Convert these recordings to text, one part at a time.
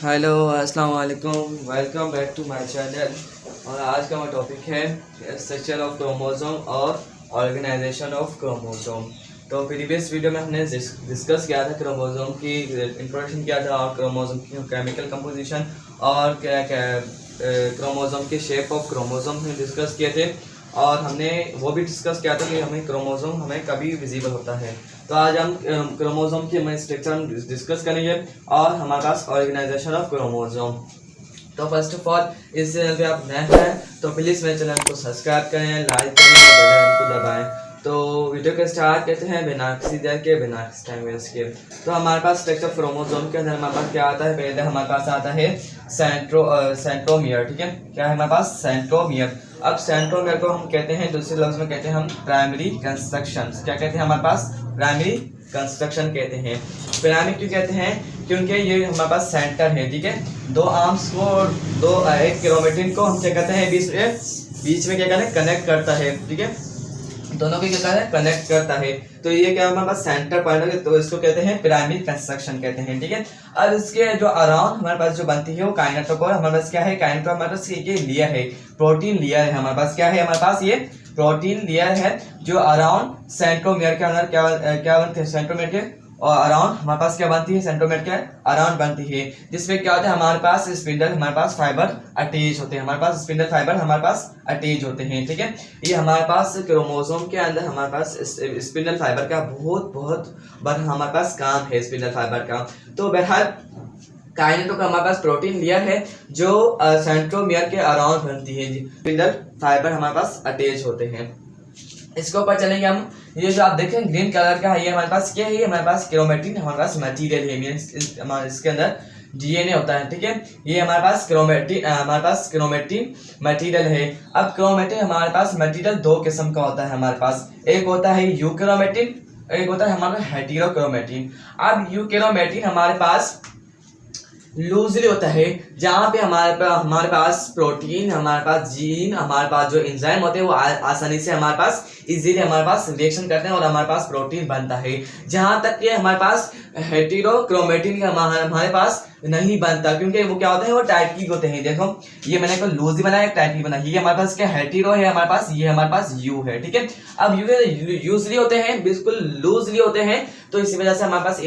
Hello अस्सलाम वालेकुम, welcome back to my channel. और आज का हमारा टॉपिक है स्ट्रक्चर ऑफ क्रोमोसोम और ऑर्गेनाइजेशन ऑफ क्रोमोसोम। तो प्रीवियस वीडियो में हमने डिस्कस किया था क्रोमोसोम की इंट्रोडक्शन किया था और क्रोमोसोम की केमिकल कंपोजिशन और क्रोमोसोम के शेप ऑफ क्रोमोसोम हमने डिस्कस किए थे। और हमने वो भी डिस्कस किया था कि हमें क्रोमोसोम हमें कभी विजिबल होता है। तो आज हम क्रोमोसोम के स्ट्रक्चर डिस्कस करेंगे और हमारे पास ऑर्गेनाइजेशन ऑफ क्रोमोसोम। तो फर्स्ट ऑफ ऑल इस चैनल पे आप नए हैं तो प्लीज़ मेरे चैनल को सब्सक्राइब करें, लाइक करें और बेल आइकन को दबाएं। तो वीडियो को स्टार्ट करते हैं बिना किसी देर के, बिना टाइम वेस्ट के। तो हमारे पास स्ट्रक्चर ऑफ क्रोमोसोम के अंदर हमारे पास क्या आता है, पहले हमारे पास आता है सेंट्रोमियर। ठीक है, क्या है हमारे पास, सेंट्रोमियर। अब सेंट्रोमियर को हम कहते हैं, दूसरे लफ्ज में कहते हैं हम प्राइमरी कंस्ट्रक्शन। क्या कहते हैं हमारे पास, प्राइमरी कंस्ट्रक्शन कहते हैं। प्राइमरी क्यों कहते हैं, क्योंकि ये हमारे पास सेंटर है। ठीक है, दो आर्म्स को एक क्रोमेटिन को हम क्या कहते हैं, बीच में क्या कहते हैं, कनेक्ट करता है। ठीक है, दोनों को क्या कहते हैं, कनेक्ट करता है। तो ये क्या हमारे पास सेंटर पॉइंट है, तो इसको कहते हैं प्राइमरी कंस्ट्रक्शन कहते हैं। ठीक है, अब इसके जो अराउंड हमारे पास जो बनती है वो काइनेटोकोर। हमारे पास क्या है, काइनेटोकोर हमारे पास ये लेयर है, प्रोटीन लेयर है। हमारे पास क्या है, हमारे पास ये प्रोटीन लेयर है जो अराउंड सेंट्रोमियर के अंदर क्या बनती है, सेंट्रोमियर के और अराउंड हमारे पास क्या बनती है, सेंट्रोमियर के अराउंड बनती है। जिसमें क्या होता है, हमारे पास स्पिंडल, हमारे पास फाइबर अटैच होते हैं। हमारे पास स्पिंडल फाइबर हमारे पास अटैच होते हैं। ठीक है, ये हमारे पास क्रोमोसोम के अंदर हमारे पास स्पिंडल फाइबर का बहुत बड़ा हमारे पास काम है, स्पिंडल फाइबर का। तो बहरहाल काइनेटो का हमारे पास प्रोटीन लेयर है जो सेंट्रोमियर के अराउंड बनती है। स्पिंडल फाइबर हमारे पास अटैच होते हैं। इसके ऊपर चलेंगे हम। ये जो आप देखें ग्रीन कलर का है, ये हमारे पास क्या है, ये हमारे पास क्रोमेटिन, हमारे पास मटेरियल है, मींस इसके अंदर डीएनए होता है। ठीक है, ये हमारे पास क्रोमेटिन मटेरियल है। अब क्रोमेटिन हमारे पास मटेरियल दो किस्म का होता है हमारे पास, एक होता है यूक्रोमेटिन, एक होता है हमारा हेटेरोक्रोमेटिन। अब यूक्रोमेटिन हमारे पास लूजली होता है, जहाँ पे हमारे पास प्रोटीन, हमारे पास जीन, हमारे पास जो एंजाइम होते हैं वो आसानी से हमारे पास इजीली हमारे पास रिएक्शन करते हैं और हमारे पास प्रोटीन बनता है। जहाँ तक कि हमारे पास हेटेरोक्रोमेटिन का हमारे पास नहीं बनता, क्योंकि वो क्या होते हैं, वो टाइटली होते हैं। देखो ये मैंने को लूजली बनाया, टाइटली बनाया। ये हमारे पास क्या हेटेरो है हमारे पास, ये हमारे पास यू है। ठीक है, अब यूजली होते हैं, बिल्कुल लूजली होते हैं। तो इसी वजह से हमारे पास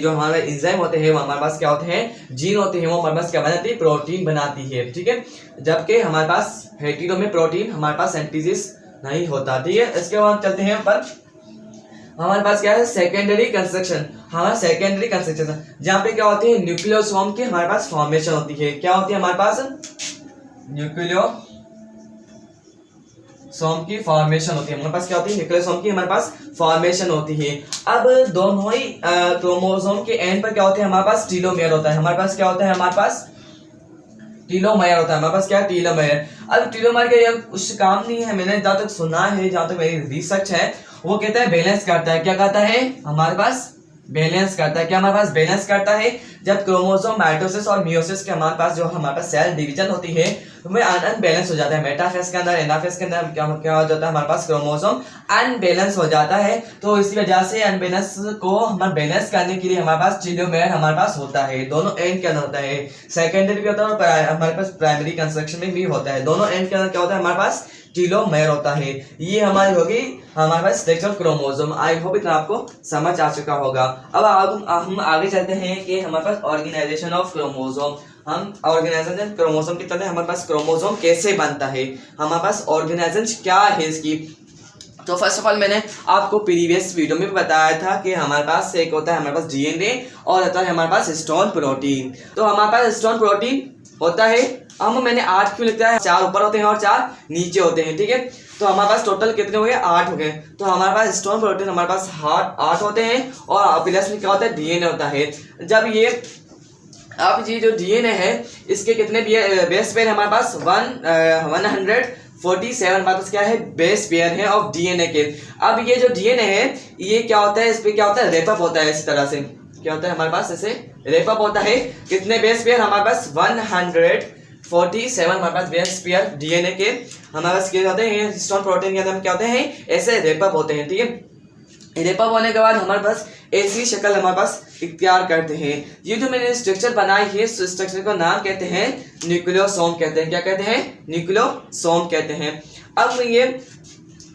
जो हमारे एंजाइम होते हैं वो हमारे पास क्या होते हैं, जीन होते हैं, वो हमारे पास क्या बनाती है, प्रोटीन बनाती है। ठीक है, जबकि हमारे पास हेटेरो में प्रोटीन हमारे पास सिंथेसिस नहीं होता। ठीक है, इसके बाद चलते हैं पर हमारे पास क्या है, सेकेंडरी कंस्ट्रक्शन। हमारा सेकेंडरी कंस्ट्रक्शन जहाँ पे क्या होती है, न्यूक्लियोसोम की हमारे पास फॉर्मेशन होती है। क्या होती है हमारे पास, न्यूक्लियोसोम की फॉर्मेशन होती है। हमारे पास क्या होती है, न्यूक्लियोसोम की हमारे पास फॉर्मेशन होती है। अब दोनों ही क्रोमोसोम के एंड पर क्या होते हैं, हमारे पास टीलोमेयर होता है। हमारे पास क्या होता है, हमारे पास टीलोमेयर होता है। हमारे पास क्या है, टीलोमेयर। अब टीलोमेयर का यह कुछ काम नहीं है, मैंने जहाँ तक सुना है, जहाँ तक मेरी रिसर्च है, वो कहता है बैलेंस करता है। क्या कहता है, हमारे पास बैलेंस करता है। क्या हमारे पास बैलेंस करता है, जब क्रोमोसोम माइटोसिस और मियोसिस के हमारे पास जो हमारे पास सेल डिवीजन होती है उसमें अनबैलेंस हो जाता है। मेटाफेज के अंदर, एनाफेज के अंदर क्या हो जाता है, हमारे पास क्रोमोसोम अनबैलेंस हो जाता है। तो इसी वजह से अनबैलेंस को हमारे बैलेंस करने के लिए हमारे पास टीलोमेयर हमारे पास होता है। दोनों एंड के अंदर होता है, सेकेंडरी भी होता है और हमारे पास प्राइमरी कंस्ट्रक्शन में भी होता है। दोनों एंड के अंदर क्या होता है, हमारे पास टीलोमेयर होता है। ये हमारी होगी हमारे पास structure of chromosome. I hope इतना आपको समझ आ चुका होगा। अब हम आगे चलते हैं कि हमारे पास ऑर्गेनाइजेशन ऑफ क्रोमोसोम। हम ऑर्गेनाइजेशन क्रोमोसोम की तरह हमारे पास क्रोमोसोम कैसे बनता है, हमारे पास ऑर्गेनाइजेशन क्या है इसकी। तो फर्स्ट ऑफ ऑल मैंने आपको प्रीवियस वीडियो में बताया था कि हमारे पास एक होता है हमारे पास डीएनए और होता है हमारे पास हिस्टोन प्रोटीन। तो हमारे पास हिस्टोन प्रोटीन होता है। अब मैंने 8 क्यों लिखा है, 4 ऊपर होते हैं और 4 नीचे होते हैं। ठीक है, तो हमारे पास टोटल कितने हो गए, 8 हो गए। तो हमारे पास हिस्टोन प्रोटीन हमारे पास 8 होते हैं और प्लस में क्या होता है, डीएनए होता है। जब ये अब ये जो डीएनए है इसके कितने बेस पेयर हमारे पास 147 हमारे पास क्या है, बेस पेयर है ऑफ डीएनए के। अब ये जो डीएनए है ये क्या होता है, इस पे क्या होता है, रेपअप होता है। इस तरह से क्या होता है, हमारे पास ऐसे रेपअप होता है। कितने बेस पेयर हमारे पास 147 हमारे पास बेस पेयर डीएनए के हमारे पास क्या होते हैं, हिस्टोन प्रोटीन के अंदर क्या होते हैं, ऐसे रेपअप होते हैं। ठीक है, रैप अप होने के बाद हमारे पास ऐसी शक्ल हमारे पास इख्तियार करते हैं। ये जो मैंने स्ट्रक्चर बनाई है, इस स्ट्रक्चर का नाम कहते हैं न्यूक्लियोसोम कहते हैं। क्या कहते हैं? न्यूक्लियोसोम कहते हैं। अब ये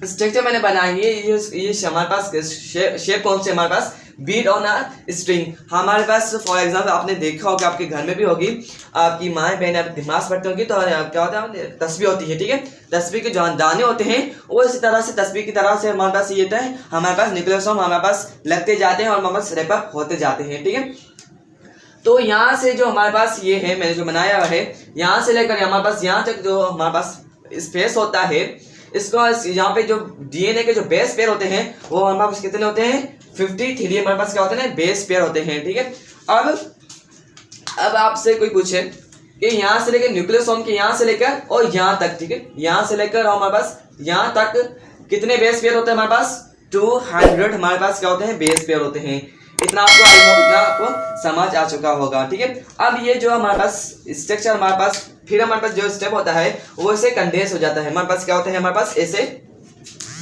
स्ट्रक्चर मैंने बनाई है, ये हमारे पास शेप कौन से हमारे पास बीड ऑन अ स्ट्रिंग। हमारे पास फॉर एग्जाम्पल आपने देखा होगा, आपके घर में भी होगी, आपकी माएँ बहन आप नमाज पढ़ते होंगी तो क्या होता है, तस्बीह होती है, ठीक है। तस्बीह के जो दाने होते हैं वो इसी तरह से तस्बीह की तरह से हमारे पास ये होता है, हमारे पास न्यूक्लियोसोम हमारे पास लगते जाते हैं और हमारे पास रैप अप होते जाते हैं, ठीक है। तो यहाँ से जो हमारे पास ये है, मैंने जो बनाया है, यहाँ से लेकर हमारे पास यहाँ तक जो हमारे पास स्पेस होता है, इसको यहाँ पे जो डीएनए के जो बेस पेयर होते हैं वो हमारे पास कितने होते हैं? 53 हमारे पास क्या होते हैं? बेस पेयर होते हैं, ठीक है। अब आपसे कोई पूछे कि यहाँ से लेकर न्यूक्लियोसोम के यहाँ से लेकर और यहाँ तक, ठीक है, यहाँ से लेकर हमारे पास यहाँ तक कितने बेस पेयर होते हैं? हमारे पास 200 हमारे पास क्या होते हैं? बेस पेयर होते हैं। इतना आपको समझ आ चुका होगा, ठीक है। अब ये जो हमारे पास स्ट्रक्चर हमारे पास, फिर हमारे पास जो स्टेप होता है वो ऐसे कंडेंस हो जाता है। हमारे पास क्या होता है? हमारे पास ऐसे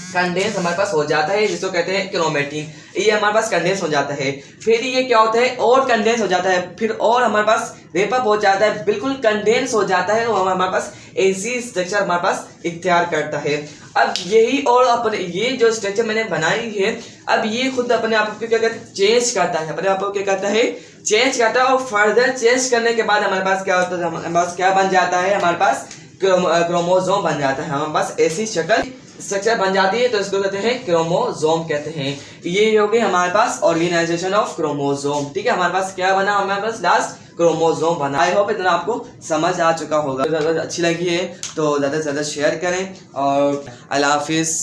कंडेंस हमारे पास हो जाता है, जिसको कहते हैं क्रोमेटिन। ये हमारे पास कंडेंस हो जाता है। फिर ये क्या होता है? और कंडेंस हो जाता है, फिर और हमारे पास रैप अप हो जाता है, बिल्कुल कंडेंस हो जाता है, और हमारे पास ऐसी स्ट्रक्चर हमारे पास इख्तियार करता है। अब यही और अपने ये जो स्ट्रक्चर मैंने बनाई है, अब ये खुद अपने आप को क्या कहते हैं? चेंज करता है, अपने आप को क्या करता है? चेंज करता है। और फर्दर चेंज करने के बाद हमारे पास क्या होता है? हमारे पास क्या बन जाता है? हमारे पास क्रोमोसोम बन जाता है। हमारे पास ऐसी शक्ल स्ट्रक्चर बन जाती है, तो इसको कहते हैं क्रोमोसोम कहते हैं। ये हो गई हमारे पास ऑर्गेनाइजेशन ऑफ क्रोमोसोम, ठीक है। हमारे पास क्या बना? हमारे पास लास्ट क्रोमोसोम बना। आई होप इतना आपको समझ आ चुका होगा। अगर अच्छी लगी है तो ज़्यादा से ज़्यादा शेयर करें, और अल्लाह हाफिज़।